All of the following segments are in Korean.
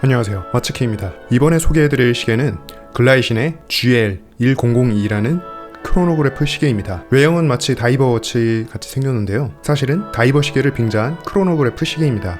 안녕하세요, 마츠키입니다. 이번에 소개해드릴 시계는 글라이신의 GL1002라는 크로노그래프 시계입니다. 외형은 마치 다이버 워치 같이 생겼는데요, 사실은 다이버 시계를 빙자한 크로노그래프 시계입니다.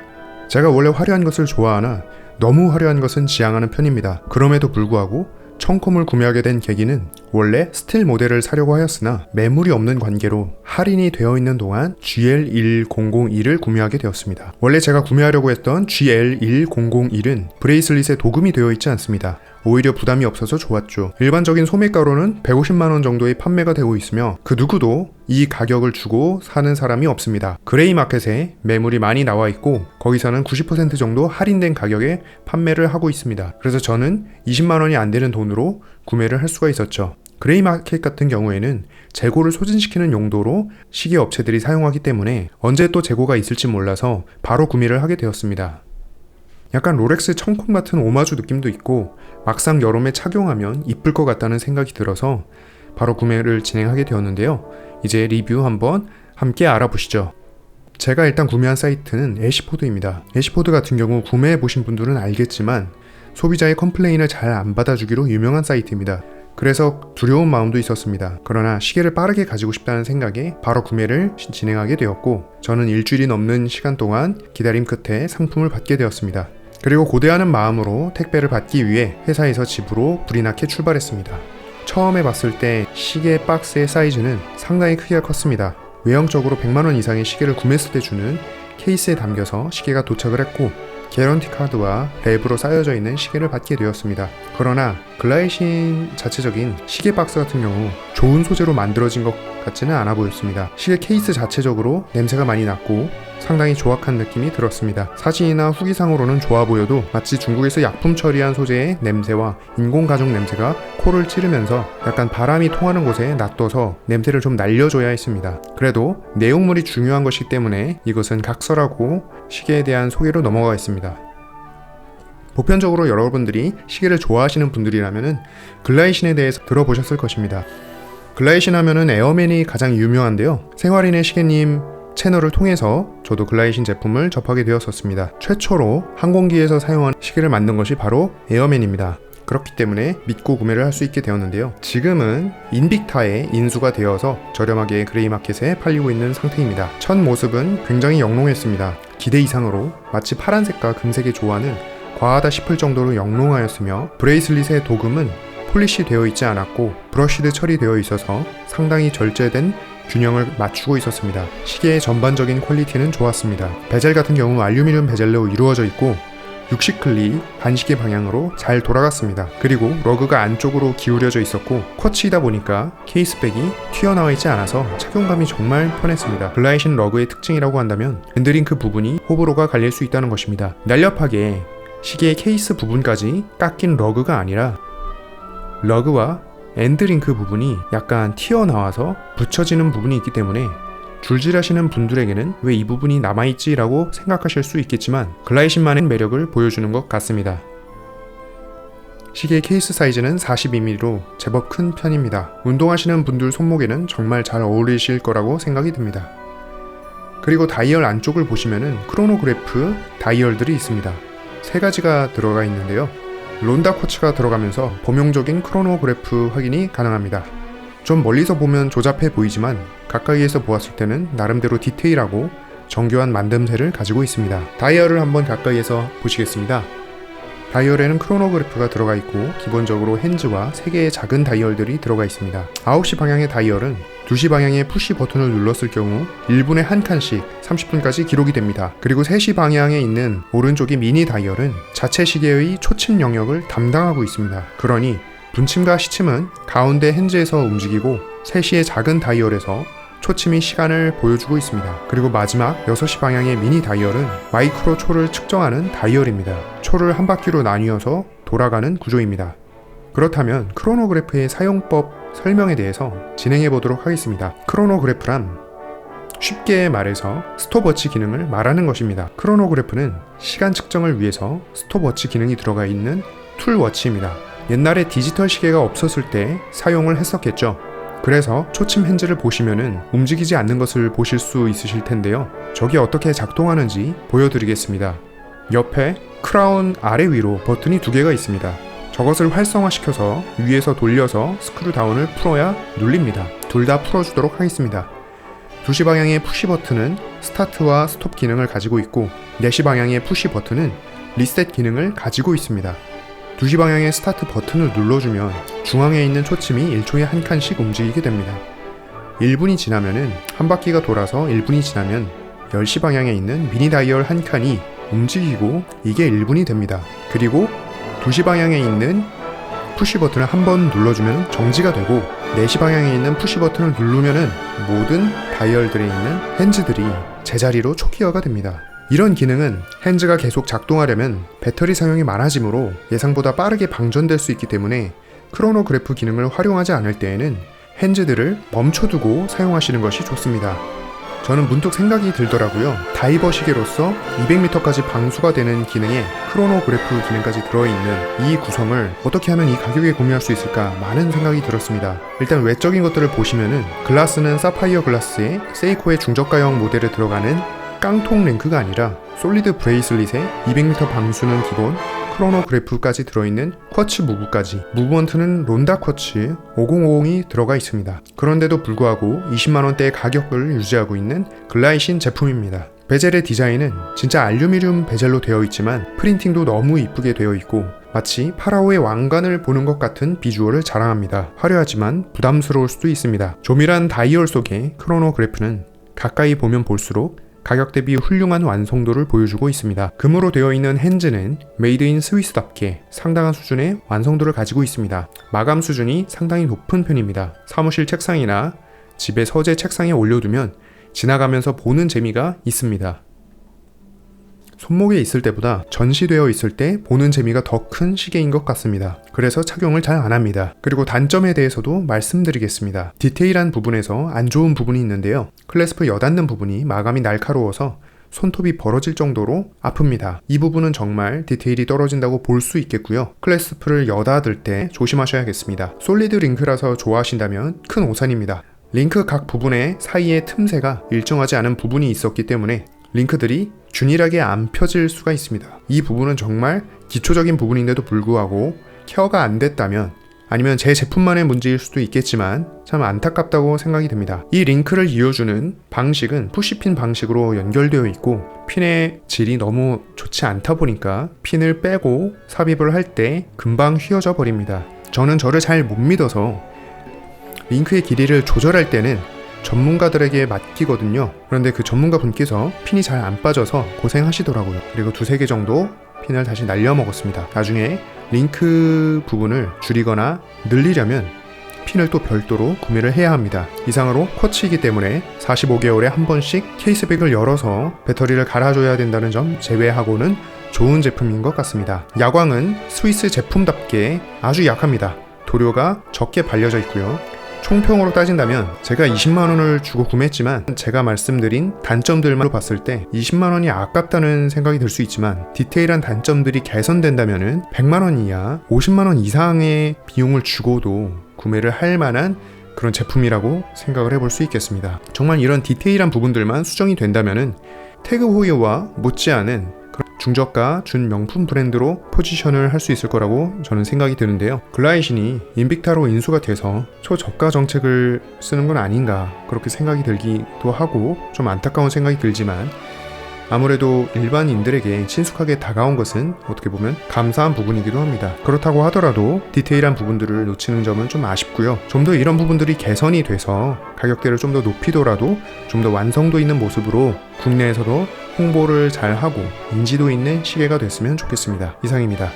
제가 원래 화려한 것을 좋아하나 너무 화려한 것은 지향하는 편입니다. 그럼에도 불구하고 청콤을 구매하게 된 계기는 원래 스틸 모델을 사려고 하였으나 매물이 없는 관계로 할인이 되어 있는 동안 GL1002를 구매하게 되었습니다. 원래 제가 구매하려고 했던 GL1001은 브레이슬릿에 도금이 되어 있지 않습니다. 오히려 부담이 없어서 좋았죠. 일반적인 소매가로는 150만원 정도의 판매가 되고 있으며 그 누구도 이 가격을 주고 사는 사람이 없습니다. 그레이 마켓에 매물이 많이 나와 있고 거기서는 90% 정도 할인된 가격에 판매를 하고 있습니다. 그래서 저는 20만원이 안 되는 돈으로 구매를 할 수가 있었죠. 그레이 마켓 같은 경우에는 재고를 소진시키는 용도로 시계 업체들이 사용하기 때문에 언제 또 재고가 있을지 몰라서 바로 구매를 하게 되었습니다. 약간 롤렉스 청콤 같은 오마주 느낌도 있고 막상 여름에 착용하면 이쁠 것 같다는 생각이 들어서 바로 구매를 진행하게 되었는데요. 이제 리뷰 한번 함께 알아보시죠. 제가 일단 구매한 사이트는 애쉬포드입니다. 애쉬포드 같은 경우 구매해보신 분들은 알겠지만 소비자의 컴플레인을 잘 안 받아주기로 유명한 사이트입니다. 그래서 두려운 마음도 있었습니다. 그러나 시계를 빠르게 가지고 싶다는 생각에 바로 구매를 진행하게 되었고 저는 일주일이 넘는 시간 동안 기다림 끝에 상품을 받게 되었습니다. 그리고 고대하는 마음으로 택배를 받기 위해 회사에서 집으로 불이 나게 출발했습니다. 처음에 봤을 때 시계 박스의 사이즈는 상당히 크기가 컸습니다. 외형적으로 100만원 이상의 시계를 구매했을 때 주는 케이스에 담겨서 시계가 도착을 했고 개런티 카드와 랩으로 쌓여져 있는 시계를 받게 되었습니다. 그러나 글라이신 자체적인 시계 박스 같은 경우 좋은 소재로 만들어진 것 같지는 않아 보였습니다. 시계 케이스 자체적으로 냄새가 많이 났고 상당히 조악한 느낌이 들었습니다. 사진이나 후기상으로는 좋아 보여도 마치 중국에서 약품 처리한 소재의 냄새와 인공가죽 냄새가 코를 찌르면서 약간 바람이 통하는 곳에 놔둬서 냄새를 좀 날려줘야 했습니다. 그래도 내용물이 중요한 것이기 때문에 이것은 각설하고 시계에 대한 소개로 넘어가겠습니다. 보편적으로 여러분들이 시계를 좋아하시는 분들이라면 글라이신에 대해서 들어보셨을 것입니다. 글라이신 하면은 에어맨이 가장 유명한데요, 생활인의 시계님 채널을 통해서 저도 글라이신 제품을 접하게 되었었습니다. 최초로 항공기에서 사용한 시계를 만든 것이 바로 에어맨입니다. 그렇기 때문에 믿고 구매를 할 수 있게 되었는데요, 지금은 인빅타에 인수가 되어서 저렴하게 그레이마켓에 팔리고 있는 상태입니다. 첫 모습은 굉장히 영롱했습니다. 기대 이상으로 마치 파란색과 금색의 조화는 과하다 싶을 정도로 영롱하였으며 브레이슬릿의 도금은 폴리시 되어 있지 않았고 브러쉬드 처리되어 있어서 상당히 절제된 균형을 맞추고 있었습니다. 시계의 전반적인 퀄리티는 좋았습니다. 베젤 같은 경우 알루미늄 베젤로 이루어져 있고 60클리 반시계 방향으로 잘 돌아갔습니다. 그리고 러그가 안쪽으로 기울여져 있었고 쿼츠이다 보니까 케이스백이 튀어나와 있지 않아서 착용감이 정말 편했습니다. 글라이신 러그의 특징이라고 한다면 엔드링크 부분이 호불호가 갈릴 수 있다는 것입니다. 날렵하게 시계의 케이스 부분까지 깎인 러그가 아니라 러그와 엔드링크 부분이 약간 튀어나와서 붙여지는 부분이 있기 때문에 줄질하시는 분들에게는 왜 이 부분이 남아있지? 라고 생각하실 수 있겠지만 글라이신만의 매력을 보여주는 것 같습니다. 시계의 케이스 사이즈는 42mm로 제법 큰 편입니다. 운동하시는 분들 손목에는 정말 잘 어울리실 거라고 생각이 듭니다. 그리고 다이얼 안쪽을 보시면은 크로노그래프 다이얼들이 있습니다. 3가지가 들어가 있는데요, 론다 쿼츠가 들어가면서 범용적인 크로노그래프 확인이 가능합니다. 좀 멀리서 보면 조잡해 보이지만 가까이에서 보았을 때는 나름대로 디테일하고 정교한 만듦새를 가지고 있습니다. 다이얼을 한번 가까이에서 보시겠습니다. 다이얼에는 크로노그래프가 들어가 있고 기본적으로 핸즈와 3개의 작은 다이얼들이 들어가 있습니다. 9시 방향의 다이얼은 2시 방향의 푸시 버튼을 눌렀을 경우 1분에 한 칸씩 30분까지 기록이 됩니다. 그리고 3시 방향에 있는 오른쪽의 미니 다이얼은 자체 시계의 초침 영역을 담당하고 있습니다. 그러니 분침과 시침은 가운데 핸즈에서 움직이고 3시의 작은 다이얼에서 초침이 시간을 보여주고 있습니다. 그리고 마지막 6시 방향의 미니 다이얼은 마이크로 초를 측정하는 다이얼입니다. 초를 한 바퀴로 나뉘어서 돌아가는 구조입니다. 그렇다면 크로노그래프의 사용법 설명에 대해서 진행해 보도록 하겠습니다. 크로노그래프란 쉽게 말해서 스톱워치 기능을 말하는 것입니다. 크로노그래프는 시간 측정을 위해서 스톱워치 기능이 들어가 있는 툴워치입니다. 옛날에 디지털 시계가 없었을 때 사용을 했었겠죠. 그래서 초침 핸즈를 보시면은 움직이지 않는 것을 보실 수 있으실 텐데요. 저게 어떻게 작동하는지 보여드리겠습니다. 옆에 크라운 아래 위로 버튼이 2개가 있습니다. 저것을 활성화시켜서 위에서 돌려서 스크류 다운을 풀어야 눌립니다. 둘 다 풀어주도록 하겠습니다. 2시 방향의 푸시 버튼은 스타트와 스톱 기능을 가지고 있고 4시 방향의 푸시 버튼은 리셋 기능을 가지고 있습니다. 2시 방향의 스타트 버튼을 눌러주면 중앙에 있는 초침이 1초에 한 칸씩 움직이게 됩니다. 1분이 지나면은 한 바퀴가 돌아서 1분이 지나면 10시 방향에 있는 미니 다이얼 한 칸이 움직이고 이게 1분이 됩니다. 그리고 2시 방향에 있는 푸시 버튼을 한 번 눌러주면 정지가 되고 4시 방향에 있는 푸시 버튼을 누르면은 모든 다이얼들에 있는 핸즈들이 제자리로 초기화가 됩니다. 이런 기능은 핸즈가 계속 작동하려면 배터리 사용이 많아지므로 예상보다 빠르게 방전될 수 있기 때문에 크로노그래프 기능을 활용하지 않을 때에는 핸즈들을 멈춰두고 사용하시는 것이 좋습니다. 저는 문득 생각이 들더라고요. 다이버 시계로서 200m까지 방수가 되는 기능에 크로노그래프 기능까지 들어있는 이 구성을 어떻게 하면 이 가격에 구매할 수 있을까 많은 생각이 들었습니다. 일단 외적인 것들을 보시면은 글라스는 사파이어 글라스에 세이코의 중저가형 모델에 들어가는 깡통 링크가 아니라 솔리드 브레이슬릿에 200m 방수는 기본, 크로노그래프까지 들어있는 쿼츠 무브까지, 무브먼트는 론다 쿼츠 5050이 들어가 있습니다. 그런데도 불구하고 20만원대의 가격을 유지하고 있는 글라이신 제품입니다. 베젤의 디자인은 진짜 알루미늄 베젤로 되어 있지만 프린팅도 너무 이쁘게 되어 있고 마치 파라오의 왕관을 보는 것 같은 비주얼을 자랑합니다. 화려하지만 부담스러울 수도 있습니다. 조밀한 다이얼 속의 크로노그래프는 가까이 보면 볼수록 가격 대비 훌륭한 완성도를 보여주고 있습니다. 금으로 되어 있는 핸즈는 메이드 인 스위스답게 상당한 수준의 완성도를 가지고 있습니다. 마감 수준이 상당히 높은 편입니다. 사무실 책상이나 집의 서재 책상에 올려두면 지나가면서 보는 재미가 있습니다. 손목에 있을 때보다 전시되어 있을 때 보는 재미가 더 큰 시계인 것 같습니다. 그래서 착용을 잘 안합니다. 그리고 단점에 대해서도 말씀드리겠습니다. 디테일한 부분에서 안 좋은 부분이 있는데요. 클래스프 여닫는 부분이 마감이 날카로워서 손톱이 벌어질 정도로 아픕니다. 이 부분은 정말 디테일이 떨어진다고 볼 수 있겠고요. 클래스프를 여닫을 때 조심하셔야겠습니다. 솔리드 링크라서 좋아하신다면 큰 오산입니다. 링크 각 부분의 사이에 틈새가 일정하지 않은 부분이 있었기 때문에 링크들이 균일하게 안 펴질 수가 있습니다. 이 부분은 정말 기초적인 부분인데도 불구하고 케어가 안 됐다면 아니면 제 제품만의 문제일 수도 있겠지만 참 안타깝다고 생각이 듭니다. 이 링크를 이어주는 방식은 푸시핀 방식으로 연결되어 있고 핀의 질이 너무 좋지 않다 보니까 핀을 빼고 삽입을 할 때 금방 휘어져 버립니다. 저는 저를 잘 못 믿어서 링크의 길이를 조절할 때는 전문가들에게 맡기거든요. 그런데 그 전문가 분께서 핀이 잘 안 빠져서 고생하시더라고요. 그리고 2-3개 정도 핀을 다시 날려먹었습니다. 나중에 링크 부분을 줄이거나 늘리려면 핀을 또 별도로 구매를 해야 합니다. 이상으로 쿼츠이기 때문에 45개월에 한 번씩 케이스백을 열어서 배터리를 갈아줘야 된다는 점 제외하고는 좋은 제품인 것 같습니다. 야광은 스위스 제품답게 아주 약합니다. 도료가 적게 발려져 있고요. 총평으로 따진다면 제가 20만원을 주고 구매했지만 제가 말씀드린 단점들만 봤을 때 20만원이 아깝다는 생각이 들 수 있지만 디테일한 단점들이 개선된다면 100만원 이하 50만원 이상의 비용을 주고도 구매를 할 만한 그런 제품이라고 생각을 해볼 수 있겠습니다. 정말 이런 디테일한 부분들만 수정이 된다면 태그 호이어와 못지않은 중저가 준명품 브랜드로 포지션을 할 수 있을 거라고 저는 생각이 드는데요. 글라이신이 인빅타로 인수가 돼서 초저가 정책을 쓰는 건 아닌가 그렇게 생각이 들기도 하고 좀 안타까운 생각이 들지만 아무래도 일반인들에게 친숙하게 다가온 것은 어떻게 보면 감사한 부분이기도 합니다. 그렇다고 하더라도 디테일한 부분들을 놓치는 점은 좀 아쉽고요. 좀 더 이런 부분들이 개선이 돼서 가격대를 좀 더 높이더라도 좀 더 완성도 있는 모습으로 국내에서도 홍보를 잘 하고 인지도 있는 시계가 됐으면 좋겠습니다. 이상입니다.